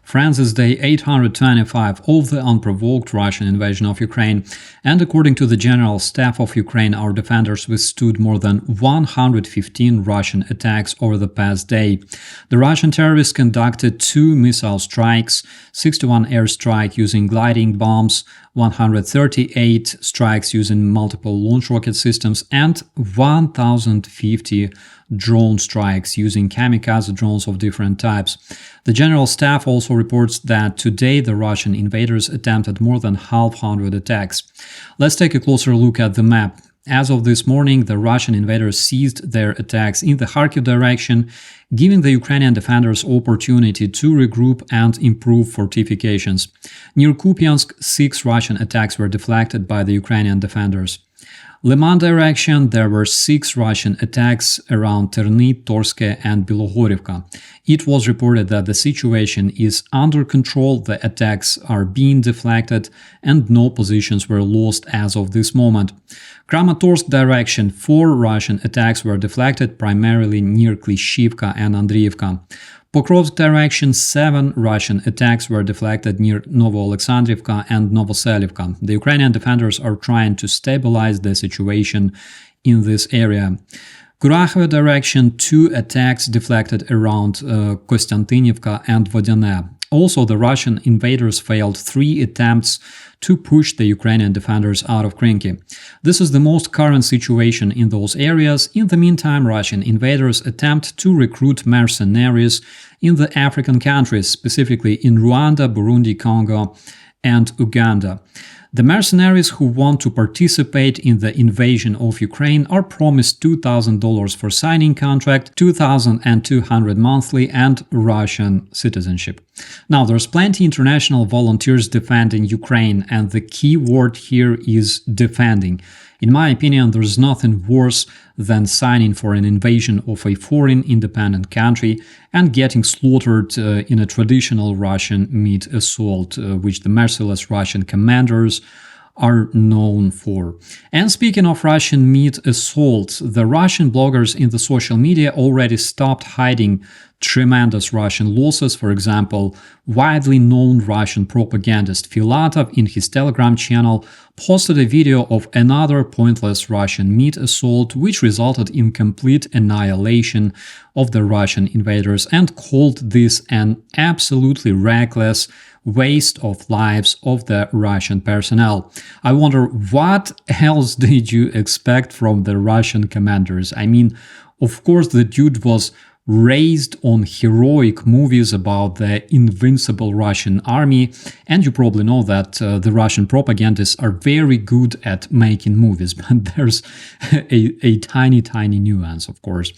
France is day 825 of the unprovoked Russian invasion of Ukraine, and according to the General Staff of Ukraine, our defenders withstood more than 115 Russian attacks over the past day. The Russian terrorists conducted 2 missile strikes, 61 airstrike using gliding bombs, 138 strikes using multiple launch rocket systems, and 1,050 drone strikes using kamikaze drones of different types. The General Staff also reports that today the Russian invaders attempted more than 100 attacks. Let's take a closer look at the map. As of this morning, the Russian invaders ceased their attacks in the Kharkiv direction, giving the Ukrainian defenders opportunity to regroup and improve fortifications. Near Kupiansk, 6 Russian attacks were deflected by the Ukrainian defenders. Liman direction, there were 6 Russian attacks around Terny, Torske and Bilogorivka. It was reported that the situation is under control, the attacks are being deflected, and no positions were lost as of this moment. Kramatorsk direction, 4 Russian attacks were deflected, primarily near Klishivka and Andriivka. Pokrovsk direction, 7 Russian attacks were deflected near Novoalexandrivka and Novoselivka. The Ukrainian defenders are trying to stabilize the situation in this area. Kurakhove direction, 2 attacks deflected around Kostantinivka and Vodyane. Also, the Russian invaders failed 3 attempts to push the Ukrainian defenders out of Krinky. This is the most current situation in those areas. In the meantime, Russian invaders attempt to recruit mercenaries in the African countries, specifically in Rwanda, Burundi, Congo, and Uganda. The mercenaries who want to participate in the invasion of Ukraine are promised $2,000 for signing contract, $2,200 monthly, and Russian citizenship. Now, there's plenty international volunteers defending Ukraine, and the key word here is defending. In my opinion, there's nothing worse than signing for an invasion of a foreign independent country and getting slaughtered in a traditional Russian meat assault, which the merciless Russian commanders are known for. And speaking of Russian meat assaults, the Russian bloggers in the social media already stopped hiding tremendous Russian losses. For example, widely known Russian propagandist Filatov in his Telegram channel posted a video of another pointless Russian meat assault which resulted in complete annihilation of the Russian invaders and called this an absolutely reckless waste of lives of the Russian personnel. I wonder, what else did you expect from the Russian commanders? I mean, of course, the dude was raised on heroic movies about the invincible Russian army, and you probably know that the Russian propagandists are very good at making movies, but there's a tiny nuance, of course.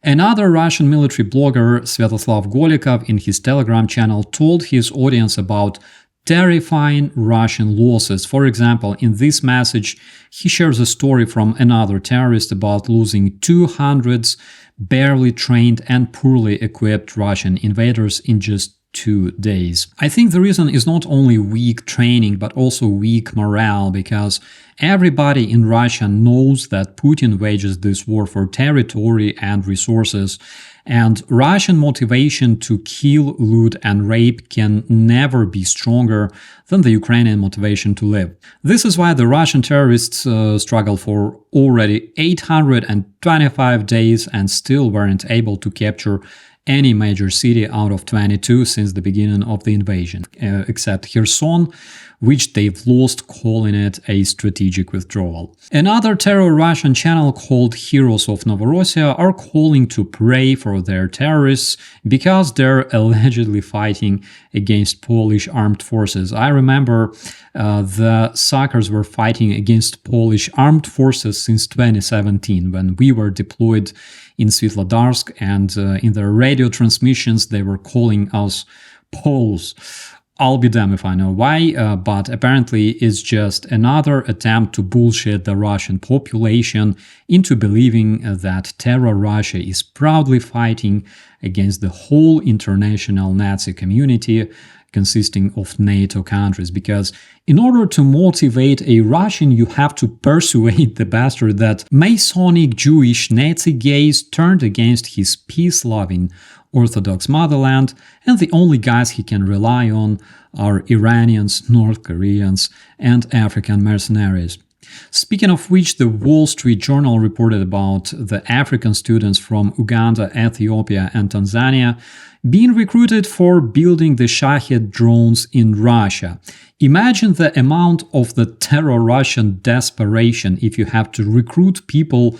Another Russian military blogger, Svyatoslav Golikov, in his Telegram channel told his audience about terrifying Russian losses. For example, in this message, he shares a story from another terrorist about losing 200 barely trained and poorly equipped Russian invaders in just 2 days. I think the reason is not only weak training, but also weak morale, because everybody in Russia knows that Putin wages this war for territory and resources, and Russian motivation to kill, loot, and rape can never be stronger than the Ukrainian motivation to live. This is why the Russian terrorists struggle for already 825 days and still weren't able to capture any major city out of 22 since the beginning of the invasion, except Kherson, which they've lost, calling it a strategic withdrawal. Another terror Russian channel called Heroes of Novorossiya are calling to pray for their terrorists because they're allegedly fighting against Polish armed forces. I remember the suckers were fighting against Polish armed forces since 2017 when we were deployed in Svitlodarsk, and in their radio transmissions they were calling us Poles. I'll be damned if I know why, but apparently it's just another attempt to bullshit the Russian population into believing that terror Russia is proudly fighting against the whole international Nazi community consisting of NATO countries, because in order to motivate a Russian, you have to persuade the bastard that Masonic Jewish Nazi gaze turned against his peace-loving Orthodox motherland, and the only guys he can rely on are Iranians, North Koreans, and African mercenaries. Speaking of which, the Wall Street Journal reported about the African students from Uganda, Ethiopia, and Tanzania being recruited for building the Shahed drones in Russia. Imagine the amount of the terror Russian desperation if you have to recruit people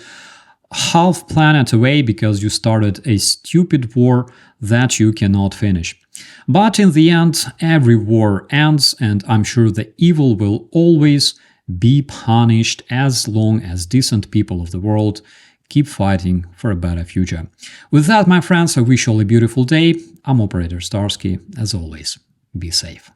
half planet away because you started a stupid war that you cannot finish. But in the end, every war ends, and I'm sure the evil will always be punished as long as decent people of the world keep fighting for a better future. With that, my friends, I wish you all a beautiful day. I'm Operator Starsky. As always, be safe.